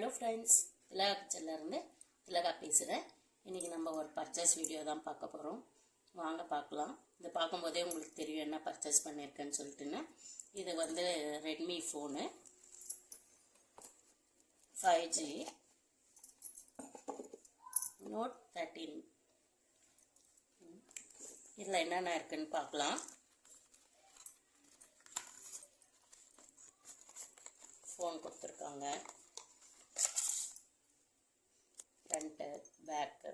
Hello friends, திலகா கிச்சன்லேருந்து திலகா பேசுகிறேன். இன்றைக்கி நம்ம ஒரு பர்ச்சேஸ் வீடியோ தான் பார்க்க போகிறோம். வாங்க பார்க்கலாம். இதை பார்க்கும்போதே உங்களுக்கு தெரியும் என்ன பர்ச்சேஸ் பண்ணியிருக்கேன்னு சொல்லிட்டுன்னு. இது வந்து ரெட்மி ஃபோனு 5G Note 13. இதில் என்னென்ன இருக்குன்னு பார்க்கலாம். ஃபோன் கொடுத்துருக்காங்க, ஃப்ரண்ட்டு பேக்கு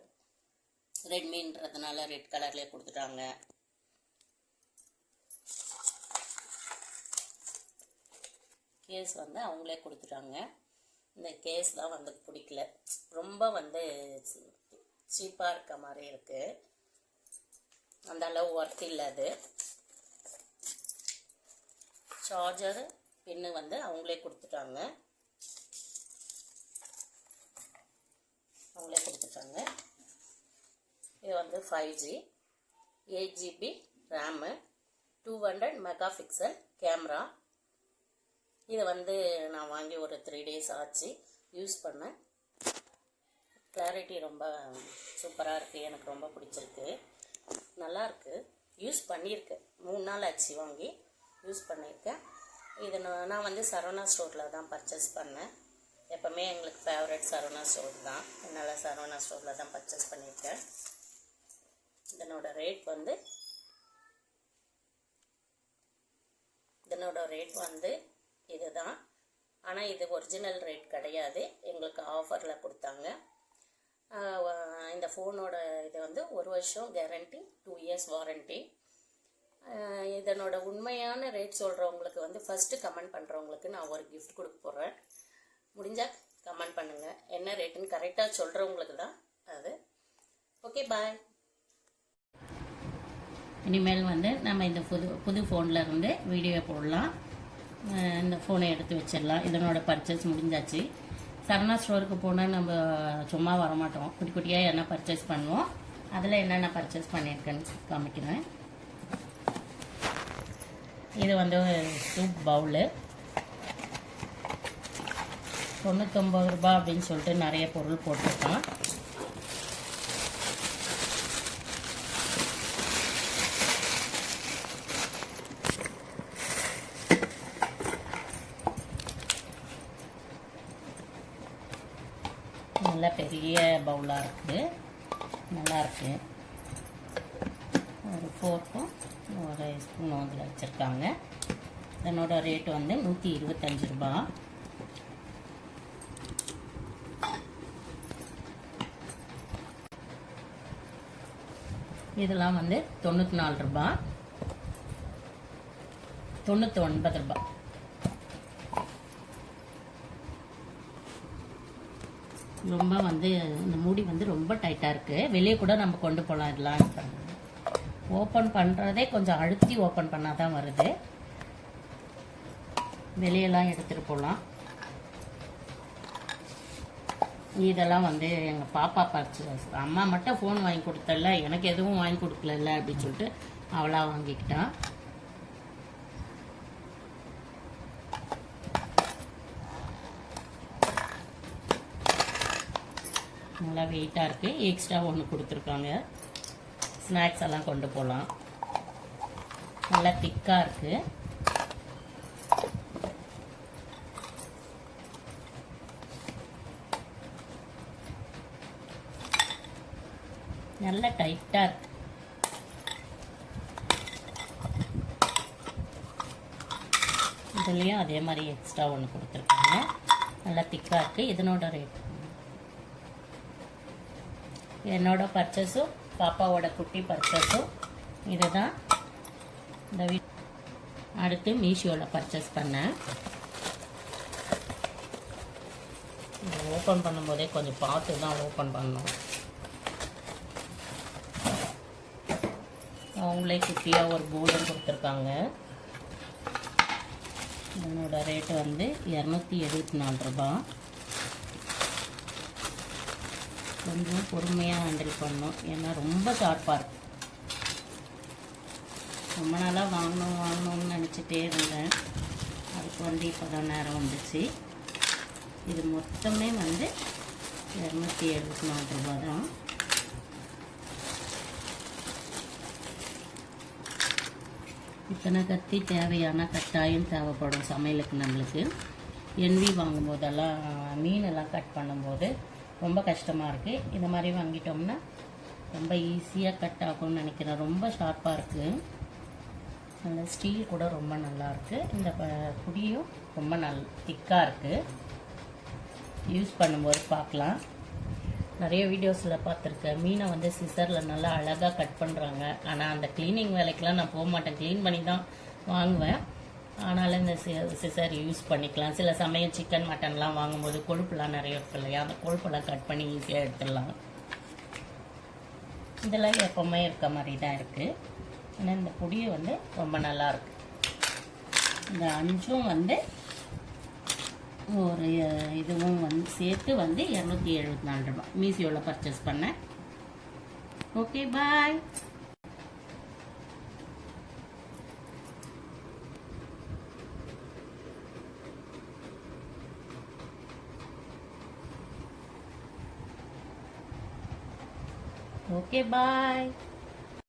ரெட்மின்றதுனால ரெட் கலர்லேயே கொடுத்துட்டாங்க. கேஸ் வந்து அவங்களே கொடுத்துட்டாங்க. இந்த கேஸ் தான் வந்து பிடிக்கல, ரொம்ப வந்து சீப்பாக இருக்க மாதிரி இருக்குது, அந்த அளவு ஒர்த் இல்லை. அது சார்ஜர் பின்னு வந்து அவங்களே கொடுத்துட்டாங்க. இது வந்து 5G 8GB RAM 200 mega pixel camera. இது வந்து நான் வாங்கி ஒரு 3 days ஆச்சு யூஸ் பண்ணேன். கிளாரிட்டி ரொம்ப சூப்பராக இருக்குது, எனக்கு ரொம்ப பிடிச்சிருக்கு, நல்லாயிருக்கு. யூஸ் பண்ணியிருக்கேன், 3 நாள் ஆச்சு வாங்கி யூஸ் பண்ணியிருக்கேன். இது நான் வந்து சரவணா ஸ்டோரில் தான் பர்ச்சேஸ் பண்ணேன். எப்போவுமே எங்களுக்கு ஃபேவரட் சரவணா ஸ்டோர் தான், அதனால் சரவணா ஸ்டோரில் தான் பர்ச்சேஸ் பண்ணியிருக்கேன். இதனோட ரேட் வந்து இதுதான். ஆனால் இது ஒரிஜினல் ரேட் கிடையாது, எங்களுக்கு ஆஃபரில் கொடுத்தாங்க. இந்த ஃபோனோட இது வந்து 1 வருஷம் கேரண்டி, 2 years வாரண்ட்டி. இதனோட உண்மையான ரேட் சொல்கிறவங்களுக்கு வந்து ஃபஸ்ட்டு கமெண்ட் பண்ணுறவங்களுக்கு நான் ஒரு கிஃப்ட் கொடுக்க போகிறேன். முடிஞ்சால் கமெண்ட் பண்ணுங்கள், என்ன ரேட்டுன்னு கரெக்டாக சொல்கிறவங்களுக்கு தான் அது. ஓகே, பாய். இனிமேல் வந்து நம்ம இந்த புது ஃபோனில் இருந்து வீடியோ போடலாம். இந்த ஃபோனை எடுத்து வச்சிடலாம். இதனோட பர்ச்சேஸ் முடிஞ்சாச்சு. சரவணா ஸ்டோருக்கு போனால் நம்ம சும்மா வரமாட்டோம், குட்டி குட்டியாக என்ன பர்ச்சேஸ் பண்ணுவோம். அதில் என்னென்ன பர்ச்சேஸ் பண்ணியிருக்கேன்னு காமிக்கிறேன். இது வந்து சூப் பவுலு 99 ரூபாய் அப்படின்னு சொல்லிட்டு நிறைய பொருள் போட்டிருக்கான். நல்ல பெரிய பவுலாக இருக்குது, நல்லாயிருக்கு. ஒரு ஃபோர்க்கும் ஒரு ஸ்பூனும் அதில் வச்சுருக்காங்க. இதனோட ரேட்டு வந்து 125 ரூபாய். இதெல்லாம் வந்து 94 ரூபாய், 99 ரூபாய். ரொம்ப வந்து இந்த மூடி வந்து ரொம்ப டைட்டாக இருக்குது, வெளியே கூட நம்ம கொண்டு போகலாம். இதெல்லாம் ஓப்பன் பண்ணுறதே கொஞ்சம் அழுத்தி ஓப்பன் பண்ணால் தான் வருது, வெளியெல்லாம் எடுத்துகிட்டு போகலாம். இதெல்லாம் வந்து எங்கள் பாப்பா பர்ச்சேஸ். அம்மா மட்டும் ஃபோன் வாங்கி கொடுத்தல, எனக்கு எதுவும் வாங்கி கொடுக்கல அப்படின்னு சொல்லிட்டு அவளாக வாங்கிக்கிட்டான். நல்லா வெயிட்டாக இருக்குது. எக்ஸ்ட்ரா ஒன்று கொடுத்துருக்காங்க, ஸ்நாக்ஸ் எல்லாம் கொண்டு போகலாம். நல்லா திக்காக இருக்குது. நல்லா டைட்டாக இருக்கு. இதுலேயும் அதே மாதிரி எக்ஸ்ட்ரா ஒன்று கொடுத்துருக்காங்க, நல்லா திக்காக இருக்குது. இதனோட ரேட், என்னோட பர்ச்சேஸும் பாப்பாவோட குட்டி பர்ச்சேஸும் இதுதான். இந்த அடுத்து மீஷோவில் பர்ச்சேஸ் பண்ணேன். இதை ஓப்பன் பண்ணும்போதே கொஞ்சம் பார்த்து தான் ஓப்பன் பண்ணோம். அவங்களே குட்டியாக ஒரு போர்டு கொடுத்துருக்காங்க. இதனோட ரேட்டு வந்து 274 ரூபாய். கொஞ்சம் பொறுமையாக ஹேண்டில் பண்ணணும், ஏன்னா ரொம்ப ஷார்ப்பாக இருக்குது. ரொம்ப நாளாக வாங்கணும்னு நினச்சிட்டே இருந்தேன். அதுக்கு வந்து இப்போ தான் நேரம் வந்துச்சு. இது மொத்தமே வந்து 274 ரூபா தான். இத்தனை கத்தி தேவையான கட்டாயம் தேவைப்படும் சமையலுக்கு. நம்மளுக்கு என்வி வாங்கும்போதெல்லாம் மீனெல்லாம் கட் பண்ணும்போது ரொம்ப கஷ்டமாக இருக்குது. இந்த மாதிரி வாங்கிட்டோம்னா ரொம்ப ஈஸியாக கட் ஆகும்னு நினைக்கிறேன். ரொம்ப ஷார்ப்பாக இருக்குது. அந்த ஸ்டீல் கூட ரொம்ப நல்லாயிருக்கு. இந்த புடியும் ரொம்ப திக்காக இருக்குது. யூஸ் பண்ணும்போது பார்க்கலாம். நிறைய வீடியோஸில் பார்த்துருக்கேன். மீனை வந்து சிசரில் நல்லா அழகாக கட் பண்ணுறாங்க. ஆனால் அந்த க்ளீனிங் வேலைக்கெலாம் நான் போக மாட்டேன். க்ளீன் பண்ணி தான் வாங்குவேன். ஆனாலும் இந்த சிசர் யூஸ் பண்ணிக்கலாம். சில சமயம் சிக்கன் மட்டன்லாம் வாங்கும்போது கொழுப்புலாம் நிறைய இருக்கு இல்லையா, அந்த கொழுப்பெல்லாம் கட் பண்ணி ஈஸியாக எடுத்துடலாம். இதெல்லாம் எப்போவுமே இருக்க மாதிரி தான் இருக்குது. ஆனால் இந்த பொடியை வந்து ரொம்ப நல்லாயிருக்கு. இந்த 5ம் வந்து ஒரு இதுவும் வந்து சேர்த்து வந்து 274 ரூபா மீஷோவில் பர்ச்சேஸ் பண்ணேன். ஓகே, பாய். Okay, bye.